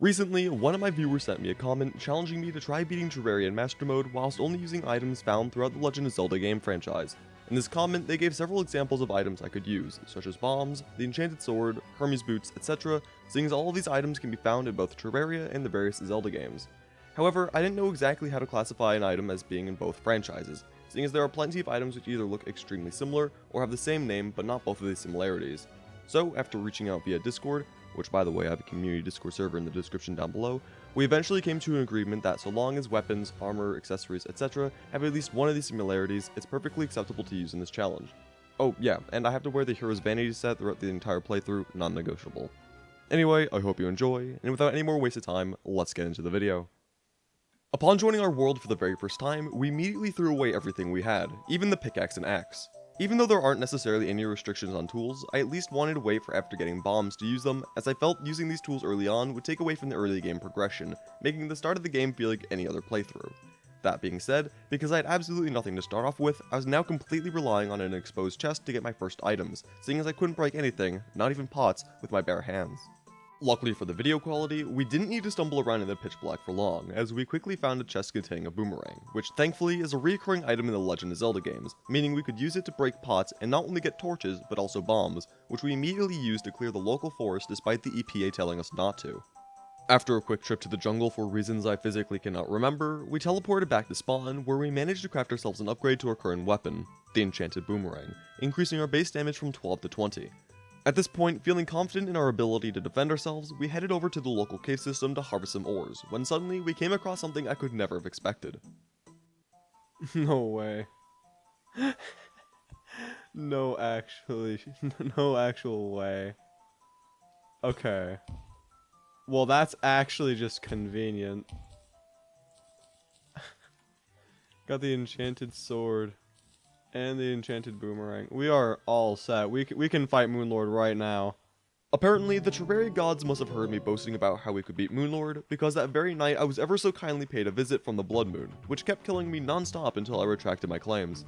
Recently, one of my viewers sent me a comment challenging me to try beating Terraria in Master Mode whilst only using items found throughout the Legend of Zelda game franchise. In this comment, they gave several examples of items I could use, such as bombs, the enchanted sword, Hermes boots, etc., seeing as all of these items can be found in both Terraria and the various Zelda games. However, I didn't know exactly how to classify an item as being in both franchises, seeing as there are plenty of items which either look extremely similar or have the same name but not both of these similarities. So, after reaching out via Discord, which by the way I have a community Discord server in the description down below, we eventually came to an agreement that so long as weapons, armor, accessories, etc. have at least one of these similarities, it's perfectly acceptable to use in this challenge. Oh yeah, and I have to wear the Hero's Vanity set throughout the entire playthrough, non-negotiable. Anyway, I hope you enjoy, and without any more waste of time, let's get into the video. Upon joining our world for the very first time, we immediately threw away everything we had, even the pickaxe and axe. Even though there aren't necessarily any restrictions on tools, I at least wanted to wait for after getting bombs to use them, as I felt using these tools early on would take away from the early game progression, making the start of the game feel like any other playthrough. That being said, because I had absolutely nothing to start off with, I was now completely relying on an exposed chest to get my first items, seeing as I couldn't break anything, not even pots, with my bare hands. Luckily for the video quality, we didn't need to stumble around in the pitch black for long, as we quickly found a chest containing a boomerang, which thankfully is a recurring item in the Legend of Zelda games, meaning we could use it to break pots and not only get torches, but also bombs, which we immediately used to clear the local forest despite the EPA telling us not to. After a quick trip to the jungle for reasons I physically cannot remember, we teleported back to spawn, where we managed to craft ourselves an upgrade to our current weapon, the enchanted boomerang, increasing our base damage from 12 to 20. At this point, feeling confident in our ability to defend ourselves, we headed over to the local cave system to harvest some ores, when suddenly we came across something I could never have expected. No way. No, actually. No actual way. Okay. Well, that's actually just convenient. Got the enchanted sword and the enchanted boomerang. We are all set. We can fight Moonlord right now. Apparently, the Terraria gods must have heard me boasting about how we could beat Moonlord, because that very night I was ever so kindly paid a visit from the Blood Moon, which kept killing me non-stop until I retracted my claims.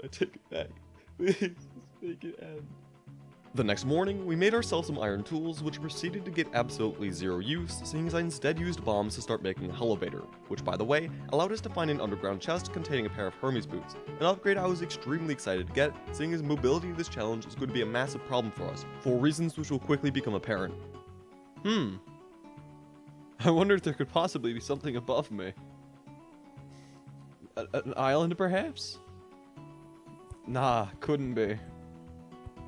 I take it back. Please, make it end. The next morning, we made ourselves some iron tools, which proceeded to get absolutely zero use, seeing as I instead used bombs to start making a elevator, which by the way, allowed us to find an underground chest containing a pair of Hermes boots, an upgrade I was extremely excited to get, seeing as mobility in this challenge is going to be a massive problem for us, for reasons which will quickly become apparent. I wonder if there could possibly be something above me. An island, perhaps? Nah, couldn't be.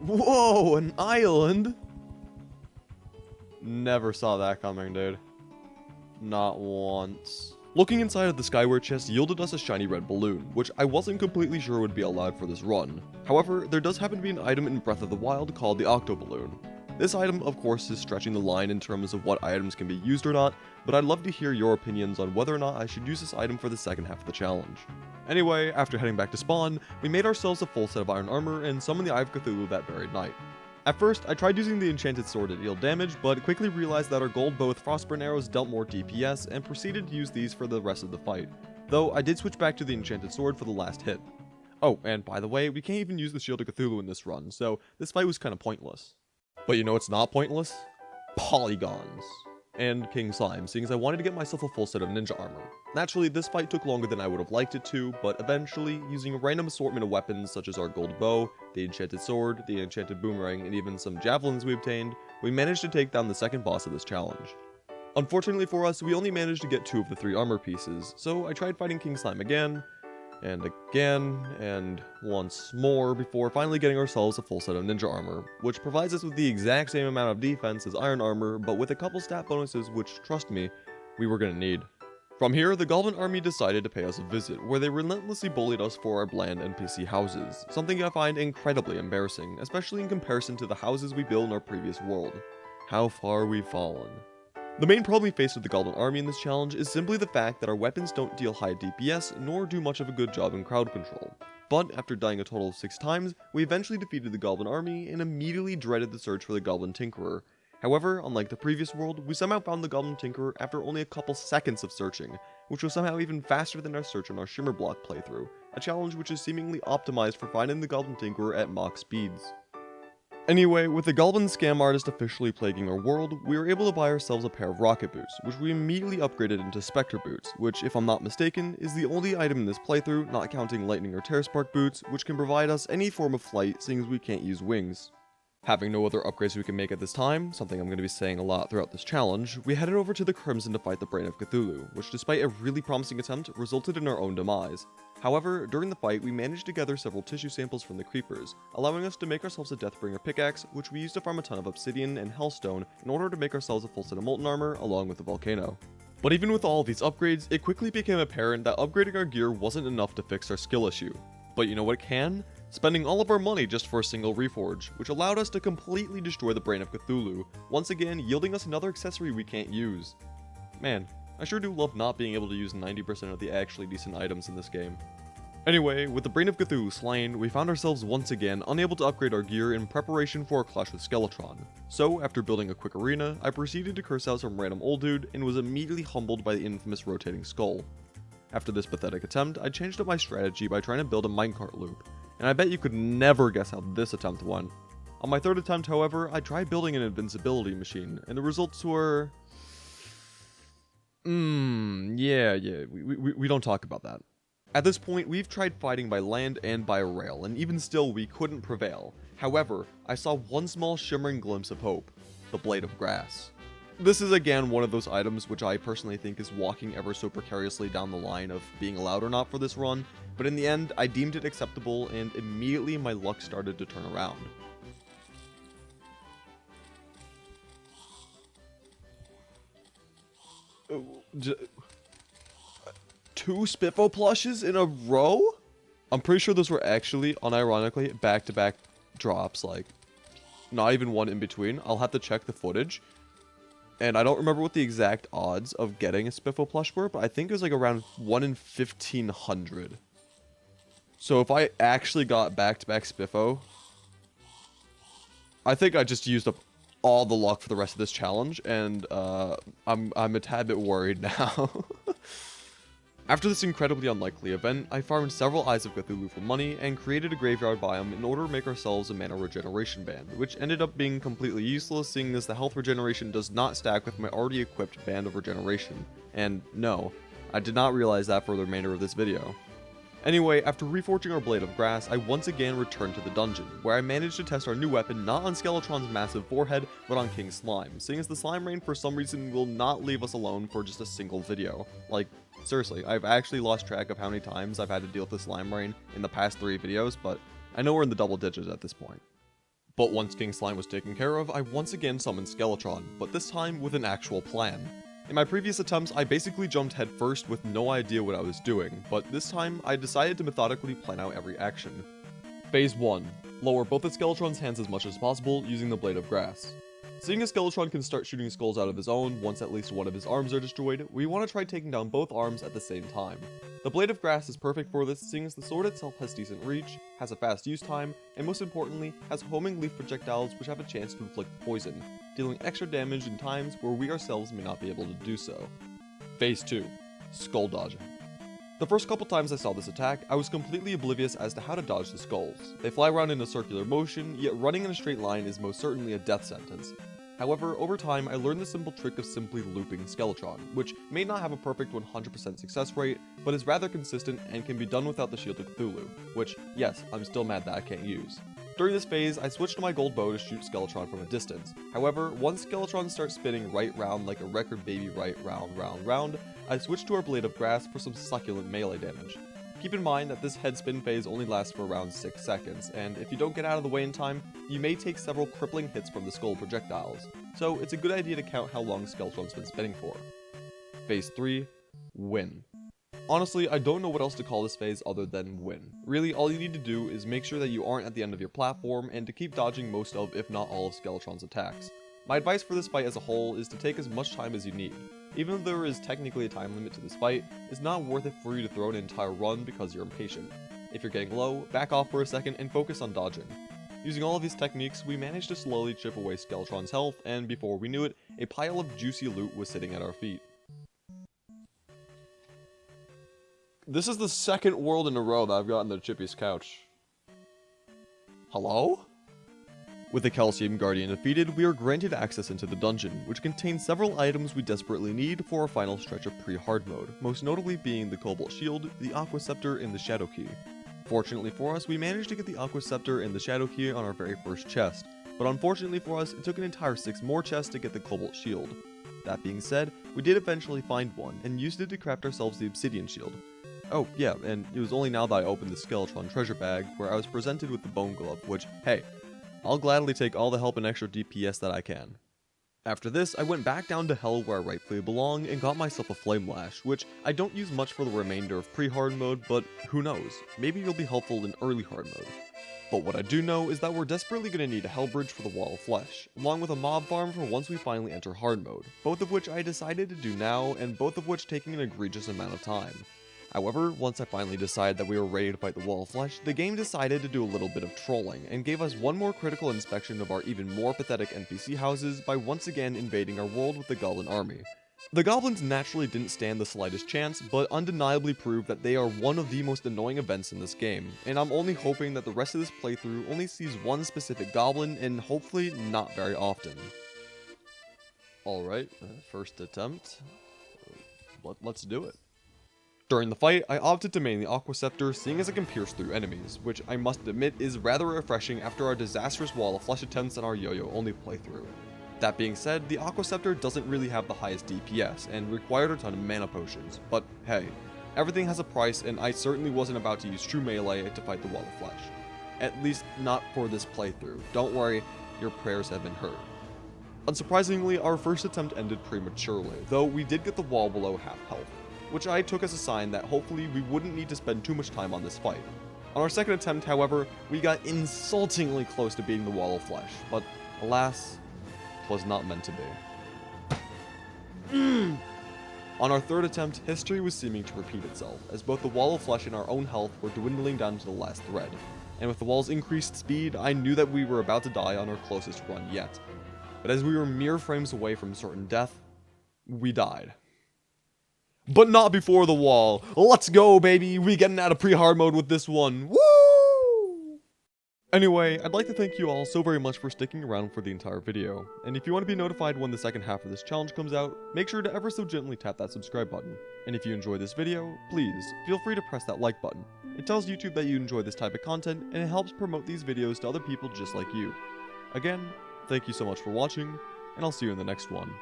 Whoa, an island? Never saw that coming, dude. Not once. Looking inside of the skyward chest yielded us a shiny red balloon, which I wasn't completely sure would be allowed for this run. However, there does happen to be an item in Breath of the Wild called the Octo Balloon. This item, of course, is stretching the line in terms of what items can be used or not, but I'd love to hear your opinions on whether or not I should use this item for the second half of the challenge. Anyway, after heading back to spawn, we made ourselves a full set of iron armor and summoned the Eye of Cthulhu that very night. At first, I tried using the enchanted sword to deal damage, but quickly realized that our gold bow with frostburn arrows dealt more DPS and proceeded to use these for the rest of the fight, though I did switch back to the enchanted sword for the last hit. Oh, and by the way, we can't even use the Shield of Cthulhu in this run, so this fight was kinda pointless. But you know what's not pointless? Polygons. And King Slime, seeing as I wanted to get myself a full set of ninja armor. Naturally, this fight took longer than I would have liked it to, but eventually, using a random assortment of weapons such as our gold bow, the enchanted sword, the enchanted boomerang, and even some javelins we obtained, we managed to take down the second boss of this challenge. Unfortunately for us, we only managed to get 2 of the 3 armor pieces, so I tried fighting King Slime again, and once more before finally getting ourselves a full set of ninja armor, which provides us with the exact same amount of defense as iron armor, but with a couple stat bonuses which, trust me, we were gonna need. From here, the Goblin army decided to pay us a visit, where they relentlessly bullied us for our bland NPC houses, something I find incredibly embarrassing, especially in comparison to the houses we built in our previous world. How far we've fallen. The main problem we face with the Goblin army in this challenge is simply the fact that our weapons don't deal high DPS, nor do much of a good job in crowd control. But after dying a total of 6 times, we eventually defeated the Goblin army and immediately dreaded the search for the Goblin Tinkerer. However, unlike the previous world, we somehow found the Goblin Tinkerer after only a couple seconds of searching, which was somehow even faster than our search on our Shimmer Block playthrough, a challenge which is seemingly optimized for finding the Goblin Tinkerer at Mach speeds. Anyway, with the Goblin Scam Artist officially plaguing our world, we were able to buy ourselves a pair of rocket boots, which we immediately upgraded into Spectre boots, which, if I'm not mistaken, is the only item in this playthrough, not counting lightning or tear spark boots, which can provide us any form of flight, seeing as we can't use wings. Having no other upgrades we can make at this time, something I'm going to be saying a lot throughout this challenge, we headed over to the Crimson to fight the Brain of Cthulhu, which despite a really promising attempt, resulted in our own demise. However, during the fight, we managed to gather several tissue samples from the creepers, allowing us to make ourselves a Deathbringer pickaxe, which we used to farm a ton of obsidian and hellstone in order to make ourselves a full set of molten armor along with the volcano. But even with all of these upgrades, it quickly became apparent that upgrading our gear wasn't enough to fix our skill issue. But you know what can? Spending all of our money just for a single reforge, which allowed us to completely destroy the Brain of Cthulhu, once again yielding us another accessory we can't use. Man, I sure do love not being able to use 90% of the actually decent items in this game. Anyway, with the Brain of Cthulhu slain, we found ourselves once again unable to upgrade our gear in preparation for a clash with Skeletron. So, after building a quick arena, I proceeded to curse out some random old dude and was immediately humbled by the infamous rotating skull. After this pathetic attempt, I changed up my strategy by trying to build a minecart loop, and I bet you could never guess how this attempt went. On my third attempt, however, I tried building an invincibility machine, and the results were... we don't talk about that. At this point, we've tried fighting by land and by rail, and even still, we couldn't prevail. However, I saw one small shimmering glimpse of hope: the Blade of Grass. This is again one of those items which I personally think is walking ever so precariously down the line of being allowed or not for this run, but in the end, I deemed it acceptable, and immediately my luck started to turn around. Two Spiffo plushes in a row? I'm pretty sure those were actually, unironically, back-to-back drops, like, not even one in between. I'll have to check the footage. And I don't remember what the exact odds of getting a Spiffo plush were, but I think it was like around 1 in 1,500. So if I actually got back-to-back Spiffo, I think I just used up all the luck for the rest of this challenge, and I'm a tad bit worried now. After this incredibly unlikely event, I farmed several Eyes of Cthulhu for money and created a graveyard biome in order to make ourselves a mana regeneration band, which ended up being completely useless seeing as the health regeneration does not stack with my already equipped band of regeneration. And no, I did not realize that for the remainder of this video. Anyway, after reforging our Blade of Grass, I once again returned to the dungeon, where I managed to test our new weapon not on Skeletron's massive forehead, but on King Slime, seeing as the Slime Rain for some reason will not leave us alone for just a single video. Like, seriously, I've actually lost track of how many times I've had to deal with the Slime Rain in the past 3 videos, but I know we're in the double digits at this point. But once King Slime was taken care of, I once again summoned Skeletron, but this time with an actual plan. In my previous attempts, I basically jumped headfirst with no idea what I was doing, but this time, I decided to methodically plan out every action. Phase 1. Lower both of Skeletron's hands as much as possible using the Blade of Grass. Seeing as Skeletron can start shooting skulls out of his own once at least one of his arms are destroyed, we want to try taking down both arms at the same time. The Blade of Grass is perfect for this, seeing as the sword itself has decent reach, has a fast use time, and most importantly, has homing leaf projectiles which have a chance to inflict poison, dealing extra damage in times where we ourselves may not be able to do so. Phase 2. Skull Dodging. The first couple times I saw this attack, I was completely oblivious as to how to dodge the skulls. They fly around in a circular motion, yet running in a straight line is most certainly a death sentence. However, over time, I learned the simple trick of simply looping Skeletron, which may not have a perfect 100% success rate, but is rather consistent and can be done without the Shield of Cthulhu, which, yes, I'm still mad that I can't use. During this phase, I switched to my gold bow to shoot Skeletron from a distance. However, once Skeletron starts spinning right round like a record baby right round, I switched to our Blade of Grass for some succulent melee damage. Keep in mind that this head spin phase only lasts for around 6 seconds, and if you don't get out of the way in time, you may take several crippling hits from the skull projectiles, so it's a good idea to count how long Skeletron's been spinning for. Phase 3. Win. Honestly, I don't know what else to call this phase other than win. Really, all you need to do is make sure that you aren't at the end of your platform, and to keep dodging most of, if not all of Skeletron's attacks. My advice for this fight as a whole is to take as much time as you need. Even though there is technically a time limit to this fight, it's not worth it for you to throw an entire run because you're impatient. If you're getting low, back off for a second and focus on dodging. Using all of these techniques, we managed to slowly chip away Skeletron's health, and before we knew it, a pile of juicy loot was sitting at our feet. This is the second world in a row that I've gotten the chippiest couch. Hello? With the Calcium Guardian defeated, we are granted access into the dungeon, which contains several items we desperately need for our final stretch of pre-hard mode, most notably being the Cobalt Shield, the Aqua Scepter, and the Shadow Key. Fortunately for us, we managed to get the Aqua Scepter and the Shadow Key on our very first chest, but unfortunately for us, it took an entire 6 more chests to get the Cobalt Shield. That being said, we did eventually find one, and used it to craft ourselves the Obsidian Shield. Oh yeah, and it was only now that I opened the Skeletron treasure bag, where I was presented with the Bone Glove, which, hey, I'll gladly take all the help and extra DPS that I can. After this, I went back down to Hell where I rightfully belong and got myself a Flame Lash, which I don't use much for the remainder of pre-hard mode, but who knows, maybe it'll be helpful in early hard mode. But what I do know is that we're desperately going to need a Hell Bridge for the Wall of Flesh, along with a mob farm for once we finally enter hard mode, both of which I decided to do now, and both of which taking an egregious amount of time. However, once I finally decided that we were ready to fight the Wall of Flesh, the game decided to do a little bit of trolling, and gave us one more critical inspection of our even more pathetic NPC houses by once again invading our world with the Goblin army. The Goblins naturally didn't stand the slightest chance, but undeniably proved that they are one of the most annoying events in this game, and I'm only hoping that the rest of this playthrough only sees one specific Goblin, and hopefully not very often. Alright, first attempt. Let's do it. During the fight, I opted to main the Aqua Scepter, seeing as it can pierce through enemies, which I must admit is rather refreshing after our disastrous Wall of Flesh attempts on our yo-yo only playthrough. That being said, the Aqua Scepter doesn't really have the highest DPS, and required a ton of mana potions, but hey, everything has a price, and I certainly wasn't about to use true melee to fight the Wall of Flesh. At least not for this playthrough. Don't worry, your prayers have been heard. Unsurprisingly, our first attempt ended prematurely, though we did get the wall below half health, which I took as a sign that hopefully we wouldn't need to spend too much time on this fight. On our second attempt, however, we got insultingly close to beating the Wall of Flesh, but alas, it was not meant to be. On our third attempt, history was seeming to repeat itself, as both the Wall of Flesh and our own health were dwindling down to the last thread, and with the wall's increased speed, I knew that we were about to die on our closest run yet. But as we were mere frames away from certain death, we died. But not before the wall. Let's go, baby. We getting out of pre-hard mode with this one. Woo! Anyway, I'd like to thank you all so very much for sticking around for the entire video. And if you want to be notified when the second half of this challenge comes out, make sure to ever so gently tap that subscribe button. And if you enjoyed this video, please feel free to press that like button. It tells YouTube that you enjoy this type of content, and it helps promote these videos to other people just like you. Again, thank you so much for watching, and I'll see you in the next one.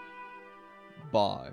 Bye.